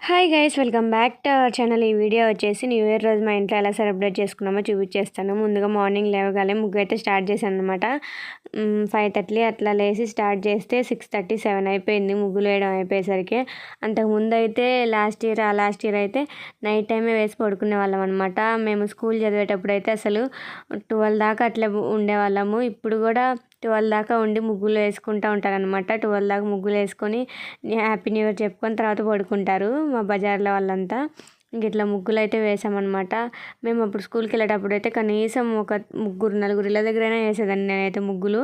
Hi guys, welcome back to our channel. ఈ video వచ్చేసి new year రోజు మా ఇంట్లో ఎలా సెలబ్రేట్ చేసుకున్నామో చూపించేస్తాను. ముందుగా మార్నింగ్ లేవగానే ముగ్గు అయితే స్టార్ట్ చేశాను అనమాట. 5:30 అట్లా లేచి స్టార్ట్ చేస్తే 6:30, 7 అయిపోయింది ముగ్గులు వేయడం అయిపోయేసరికి. అంతకుముందు అయితే లాస్ట్ ఇయర్ అయితే నైట్ టైమే వేసి పడుకునే వాళ్ళం అనమాట. మేము స్కూల్ చదివేటప్పుడు అయితే అసలు 12 దాకా అట్లా ఉండేవాళ్ళము. ఇప్పుడు కూడా 12 దాకా ఉండి ముగ్గులు వేసుకుంటూ ఉంటారనమాట. 12 దాకా ముగ్గులు వేసుకొని హ్యాపీ న్యూ ఇయర్ చెప్పుకొని తర్వాత పడుకుంటారు మా బజార్లో వాళ్ళంతా. ఇంక ఇట్లా ముగ్గులు అయితే వేసామన్నమాట. మేము అప్పుడు స్కూల్కి వెళ్ళేటప్పుడు అయితే కనీసం ఒక 3-4 ఇళ్ళ దగ్గరైనా వేసేదాన్ని నేనైతే ముగ్గులు.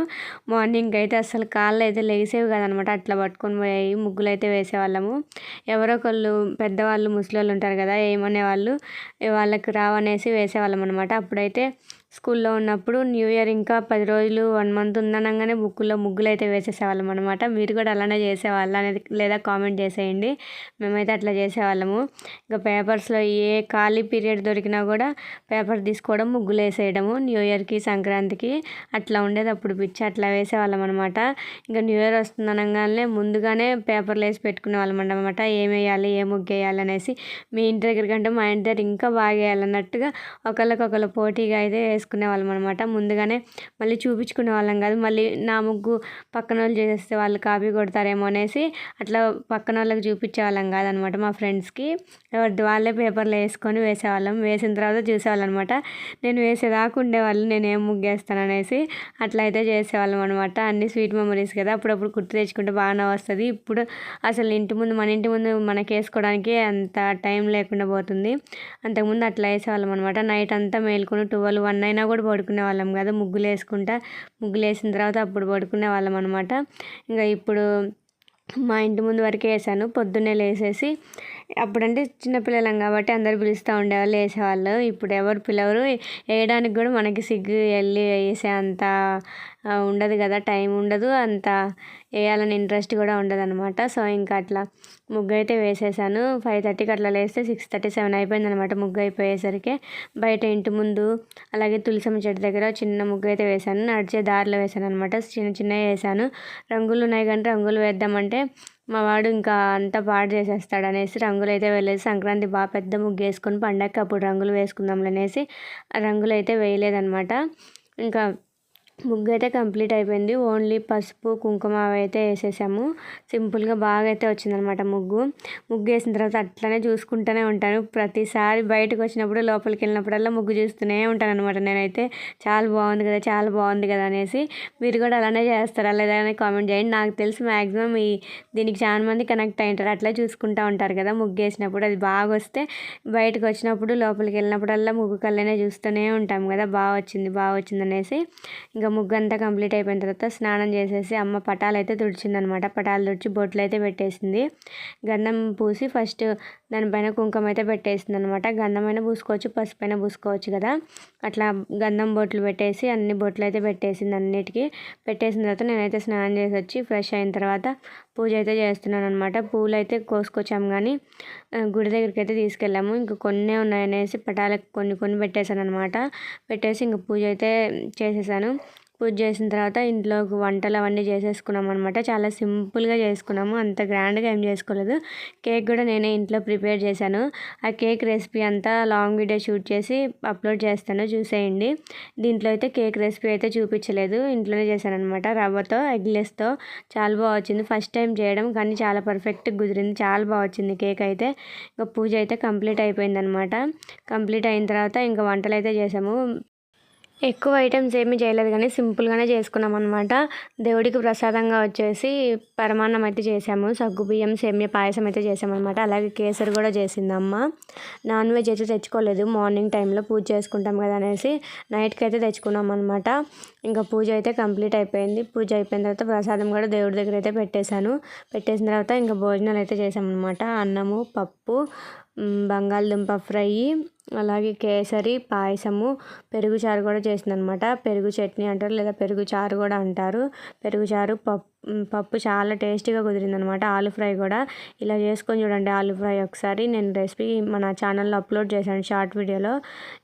మార్నింగ్ అయితే అసలు కాళ్ళు అయితే లేసేవి కాదనమాట, అట్లా పట్టుకొని పోయాయి ముగ్గులు అయితే వేసేవాళ్ళము. ఎవరో ఒకళ్ళు పెద్దవాళ్ళు ముసలి వాళ్ళు ఉంటారు కదా, ఏమనేవాళ్ళు వాళ్ళకి రావనేసి వేసేవాళ్ళం అనమాట. అప్పుడైతే స్కూల్లో ఉన్నప్పుడు న్యూ ఇయర్ ఇంకా 10 రోజులు 1 మంత్ ఉందనగానే ముగ్గులు అయితే వేసేసేవాళ్ళం అనమాట. మీరు కూడా అలానే చేసేవాళ్ళ అనేది లేదా కామెంట్ చేసేయండి. మేమైతే అట్లా చేసేవాళ్ళము. ఇంకా పేపర్స్లో ఏ ఖాళీ పీరియడ్ దొరికినా కూడా పేపర్ తీసుకోవడం, ముగ్గులు వేసేయడము. న్యూ ఇయర్కి, సంక్రాంతికి అట్లా ఉండేది అప్పుడు పిచ్చి. అట్లా వేసేవాళ్ళం అనమాట. ఇంకా న్యూ ఇయర్ వస్తుందనగానే ముందుగానే పేపర్లు వేసి పెట్టుకునే వాళ్ళం అనమాట. ఏం వేయాలి, ఏ ముగ్గు వేయాలి అనేసి. మీ ఇంటి దగ్గర కంటే మా ఇంటి దగ్గర ఇంకా బాగా వేయాలన్నట్టుగా ఒకళ్ళకొకళ్ళు పోటీగా అయితే వేసుకునే వాళ్ళం అనమాట. ముందుగానే మళ్ళీ చూపించుకునే వాళ్ళం కాదు, మళ్ళీ నా ముగ్గు పక్కన వాళ్ళు చేసేస్తే వాళ్ళు కాపీ కొడతారేమో అనేసి అట్లా పక్కన వాళ్ళకి చూపించే వాళ్ళం కాదనమాట. మా ఫ్రెండ్స్కి ఎవరిది వాళ్ళే పేపర్లు వేసుకొని వేసేవాళ్ళం. వేసిన తర్వాత చూసేవాళ్ళం అనమాట. నేను వేసేదాకా ఉండేవాళ్ళు నేను ఏం ముగ్గు వేస్తాను అనేసి. అట్లా అయితే చేసేవాళ్ళం అనమాట. అన్ని స్వీట్ మెమరీస్ కదా, అప్పుడప్పుడు గుర్తు తెచ్చుకుంటే బాగానే వస్తుంది. ఇప్పుడు అసలు మన ఇంటి ముందు మనకి వేసుకోవడానికి అంత టైం లేకుండా పోతుంది. అంతకుముందు అట్లా వేసేవాళ్ళం అనమాట. నైట్ అంతా మేల్కొని 12-1 అయినా కూడా పడుకునే వాళ్ళం కదా, ముగ్గులు వేసిన తర్వాత అప్పుడు పడుకునే వాళ్ళం అనమాట. ఇంకా ఇప్పుడు మా ఇంటి ముందు వరకే వేసాను. పొద్దున్నే లేసేసి అప్పుడంటే చిన్నపిల్లలం కాబట్టి అందరు పిలుస్తూ ఉండేవాళ్ళు, వేసేవాళ్ళు. ఇప్పుడు ఎవరు పిలవరు, వేయడానికి కూడా మనకి సిగ్గు, వెళ్ళి వేసే అంత ఉండదు కదా, టైం ఉండదు, అంత వేయాలని ఇంట్రెస్ట్ కూడా ఉండదు అనమాట. సో ఇంకా అట్లా ముగ్గు అయితే వేసేసాను. 5:30కి అట్లా లేస్తే 6:30, 7 అయిపోయింది అనమాట ముగ్గు అయిపోయేసరికి. బయట ఇంటి ముందు అలాగే తులసమ్మ చెట్టు దగ్గర చిన్న ముగ్గు అయితే వేశాను. నడిచే దారిలో వేసాను అనమాట. చిన్నవి వేసాను. రంగులు ఉన్నాయి కానీ రంగులు వేద్దామంటే మా వాడు ఇంకా అంతా పాడు చేసేస్తాడు అనేసి రంగులు అయితే వేయలేదు. సంక్రాంతి బాగా పెద్ద ముగ్గు వేసుకొని పండగకి అప్పుడు రంగులు వేసుకుందాం అనేసి రంగులు అయితే వేయలేదన్నమాట. ఇంకా ముగ్గు అయితే కంప్లీట్ అయిపోయింది. ఓన్లీ పసుపు, కుంకుమ అయితే వేసేసాము. సింపుల్గా బాగా అయితే వచ్చిందనమాట ముగ్గు వేసిన తర్వాత అట్లనే చూసుకుంటూనే ఉంటాను. ప్రతిసారి బయటకు వచ్చినప్పుడు, లోపలికి వెళ్ళినప్పుడల్లా ముగ్గు చూస్తూనే ఉంటాను అనమాట. నేనైతే చాలా బాగుంది కదా అనేసి. మీరు కూడా అలానే చేస్తారా లేదా అని కామెంట్ చేయండి. నాకు తెలిసి మ్యాక్సిమం దీనికి చాలా మంది కనెక్ట్ అయ్యింటారు. అట్లా చూసుకుంటూ ఉంటారు కదా ముగ్గు వేసినప్పుడు. అది బాగా వస్తే బయటకు వచ్చినప్పుడు, లోపలికి వెళ్ళినప్పుడల్లా ముగ్గు కళ్ళనే చూస్తూనే ఉంటాం కదా, బాగా వచ్చింది అనేసి. ఇంకా ముగ్గు అంతా కంప్లీట్ అయిపోయిన తర్వాత స్నానం చేసేసి అమ్మ పటాలు అయితే తుడిచిందనమాట. పటాలు తుడిచి బొట్లు అయితే పెట్టేసింది. గంధం పూసి ఫస్ట్ దానిపైన కుంకుమ అయితే పెట్టేసింది అనమాట. గంధమైనా పూసుకోవచ్చు, పసుపైనా పూసుకోవచ్చు కదా. అట్లా గంధం బొట్లు పెట్టేసి అన్ని బొట్లు అయితే పెట్టేసింది. అన్నిటికీ పెట్టేసిన తర్వాత నేనైతే స్నానం చేసి వచ్చి ఫ్రెష్ అయిన తర్వాత పూజ అయితే చేస్తున్నాను అనమాట. పూలు అయితే కోసుకొచ్చాము కానీ గుడి దగ్గరికి అయితే తీసుకెళ్ళాము. ఇంకా కొన్నే ఉన్నాయనేసి పటాలకు కొన్ని పెట్టేశాను అనమాట. పెట్టేసి ఇంక పూజ అయితే చేసేసాను. పూజ చేసిన తర్వాత ఇంట్లో వంటలు అవన్నీ చేసేసుకున్నాం అనమాట. చాలా సింపుల్గా చేసుకున్నాము, అంత గ్రాండ్గా ఏం చేసుకోలేదు. కేక్ కూడా నేనే ఇంట్లో ప్రిపేర్ చేశాను. ఆ కేక్ రెసిపీ అంతా లాంగ్ వీడియో షూట్ చేసి అప్లోడ్ చేస్తాను, చూసేయండి. దీంట్లో అయితే కేక్ రెసిపీ అయితే చూపించలేదు, ఇంట్లోనే చేశాను అనమాట. రవ్వతో, ఎగ్లెస్తో చాలా బాగా వచ్చింది. ఫస్ట్ టైం చేయడం కానీ చాలా పర్ఫెక్ట్గా కుదిరింది, చాలా బాగా వచ్చింది కేక్ అయితే. ఇంకా పూజ అయితే కంప్లీట్ అయిపోయింది అనమాట. కంప్లీట్ అయిన తర్వాత ఇంకా వంటలు అయితే చేసాము. ఎక్కువ ఐటమ్స్ ఏమీ చేయలేదు కానీ సింపుల్గానే చేసుకున్నాం అనమాట. దేవుడికి ప్రసాదంగా వచ్చేసి పరమాన్నం అయితే చేసాము. సగ్గుబియ్యం సేమియా పాయసం అయితే చేసామన్నమాట. అలాగే కేసరి కూడా చేసింది అమ్మ. నాన్ వెజ్ అయితే తెచ్చుకోలేదు, మార్నింగ్ టైంలో పూజ చేసుకుంటాం కదా అనేసి నైట్కి అయితే తెచ్చుకున్నాం అనమాట. ఇంకా పూజ అయితే కంప్లీట్ అయిపోయింది. పూజ అయిపోయిన తర్వాత ప్రసాదం కూడా దేవుడి దగ్గర అయితే పెట్టేసిన తర్వాత ఇంకా భోజనాలు అయితే చేసామన్నమాట. అన్నము, పప్పు, బంగాళదుంప ఫ్రై, అలాగే కేసరి, పాయసము, పెరుగు చారు కూడా చేసిందనమాట. పెరుగు చట్నీ అంటారు లేదా పెరుగు చారు కూడా అంటారు. పెరుగు చారు, పప్పు, పప్పు చాలా టేస్టీగా కుదిరిందనమాట. ఆలు ఫ్రై కూడా ఇలా చేసుకొని చూడండి. ఆలు ఫ్రై ఒకసారి నేను రెసిపీ మన ఛానల్లో అప్లోడ్ చేశాను షార్ట్ వీడియోలో.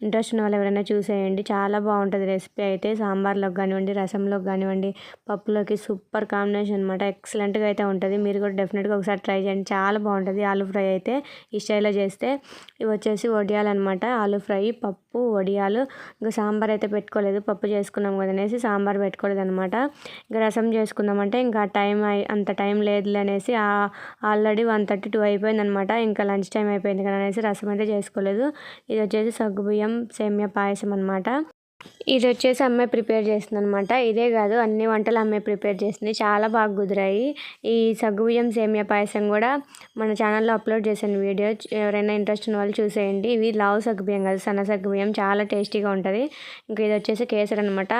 ఇంట్రెస్ట్ ఉన్న వాళ్ళు ఎవరైనా చూసేయండి. చాలా బాగుంటుంది రెసిపీ అయితే. సాంబార్లోకి కానివ్వండి, రసంలోకి కానివ్వండి, పప్పులోకి సూపర్ కాంబినేషన్ అనమాట. ఎక్సలెంట్గా అయితే ఉంటుంది. మీరు కూడా డెఫినెట్గా ఒకసారి ట్రై చేయండి. చాలా బాగుంటుంది ఆలు ఫ్రై అయితే ఈ స్టైల్లో చేస్తే. ఇవి వచ్చేసి వడియాలు అనమాట. ఆలు ఫ్రై, పప్పు, వడియాలు. ఇంకా సాంబార్ అయితే పెట్టుకోలేదు, పప్పు చేసుకున్నాం కదా అనేసి సాంబార్ పెట్టుకోలేదు అనమాట. ఇంకా రసం చేసుకుందామంటే ఇంకా అంత టైం లేదులే అనేసి ఆల్రెడీ 1:32 అయిపోయింది అనమాట. ఇంకా లంచ్ టైం అయిపోయింది కదా అనేసి రసం అయితే చేసుకోలేదు. ఇది వచ్చేసి సగ్గుబియ్యం సేమియా పాయసం అనమాట. ఇది వచ్చేసి అమ్మాయి ప్రిపేర్ చేస్తుంది అనమాట. ఇదే కాదు, అన్ని వంటలు అమ్మాయి ప్రిపేర్ చేసింది. చాలా బాగా కుదిరాయి. ఈ సగ్గుబియ్యం సేమియా పాయసం కూడా మన ఛానల్లో అప్లోడ్ చేశాను వీడియో. ఎవరైనా ఇంట్రెస్ట్ ఉన్న వాళ్ళు చూసేయండి. ఇవి లావు సగ్గుబియ్యం కాదు, సన్న సగ్గుబియ్యం. చాలా టేస్టీగా ఉంటుంది. ఇంకా ఇది వచ్చేసి కేసరి అనమాట.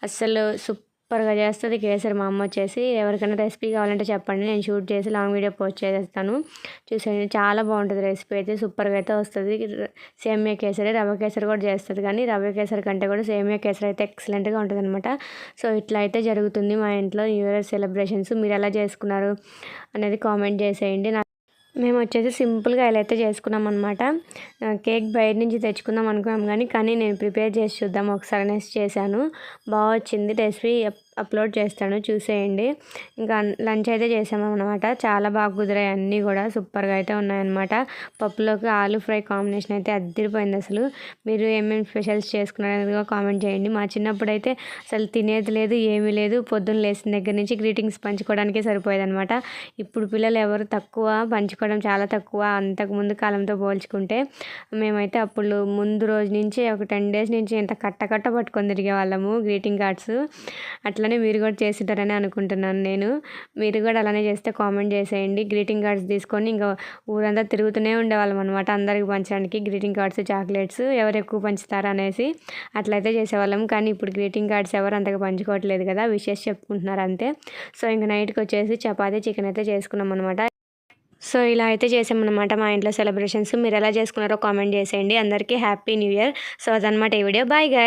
అస్సలు సూపర్గా చేస్తుంది కేసరి మా అమ్మ వచ్చేసి. ఎవరికైనా రెసిపీ కావాలంటే చెప్పండి, నేను షూట్ చేసి లాంగ్ వీడియో పోస్ట్ చేసేస్తాను. చూసేయండి, చాలా బాగుంటుంది రెసిపీ అయితే. సూపర్గా అయితే వస్తుంది. సేమియా కేసరి, రవ్వ కేసరి కూడా చేస్తుంది, కానీ రవ్వ కేసరి కంటే కూడా సేమియా కేసరి అయితే ఎక్సలెంట్గా ఉంటుంది అనమాట. సో ఇట్లా అయితే జరుగుతుంది మా ఇంట్లో న్యూ ఇయర్ సెలబ్రేషన్స్. మీరు ఎలా చేసుకున్నారు అనేది కామెంట్ చేసేయండి. మేము వచ్చేసి సింపుల్గా ఇలా అయితే చేసుకున్నాం అనమాట. కేక్ బయట నుంచి తెచ్చుకుందాం అనుకున్నాం, కానీ నేను ప్రిపేర్ చేసి చూద్దాం ఒకసారి అనేసి చేశాను. బాగా వచ్చింది. రెసిపీ అప్లోడ్ చేస్తాను, చూసేయండి. ఇంకా లంచ్ అయితే చేసామన్నమాట. చాలా బాగా కుదిరాయి అన్నీ కూడా. సూపర్గా అయితే ఉన్నాయన్నమాట. పప్పులోకి ఆలు ఫ్రై కాంబినేషన్ అయితే అదిరిపోయింది అసలు. మీరు ఏమేమి స్పెషల్స్ చేసుకున్నారో కామెంట్ చేయండి. మా చిన్నప్పుడు అయితే అసలు తినేది లేదు, ఏమీ లేదు. పొద్దున్న లేచిన దగ్గర నుంచి గ్రీటింగ్స్ పంచుకోవడానికే సరిపోయేది అనమాట. ఇప్పుడు పిల్లలు ఎవరు తక్కువ, పంచుకోవడం చాలా తక్కువ అంతకు ముందు కాలంతో పోల్చుకుంటే. మేమైతే అప్పుడు ముందు రోజు నుంచి ఒక 10 days నుంచి ఎంత కట్ట పట్టుకొని తిరిగే వాళ్ళము గ్రీటింగ్ కార్డ్స్. అట్లనే మీరు కూడా చేసింటారని అనుకుంటున్నాను నేను. మీరు కూడా అలానే చేస్తే కామెంట్ చేసేయండి. గ్రీటింగ్ కార్డ్స్ తీసుకొని ఇంకా ఊరంతా తిరుగుతూనే ఉండేవాళ్ళం అనమాట, అందరికి పంచడానికి గ్రీటింగ్ కార్డ్స్, చాక్లెట్స్ ఎవరు ఎక్కువ పంచుతారు అనేసి అట్లయితే చేసేవాళ్ళం. కానీ ఇప్పుడు గ్రీటింగ్ కార్డ్స్ ఎవరు అంతగా పంచుకోవట్లేదు కదా, విషెస్ చెప్పుకుంటున్నారు అంతే. సో ఇంకా నైట్కి వచ్చేసి చపాతీ, చికెన్ అయితే చేసుకున్నాం అనమాట. సో ఇలా అయితే చేసామన్నమాట మా ఇంట్లో సెలబ్రేషన్స్. మీరు ఎలా చేసుకున్నారో కామెంట్ చేసేయండి. అందరికీ హ్యాపీ న్యూ ఇయర్. సో అదనమాట ఈ వీడియో. Bye guy.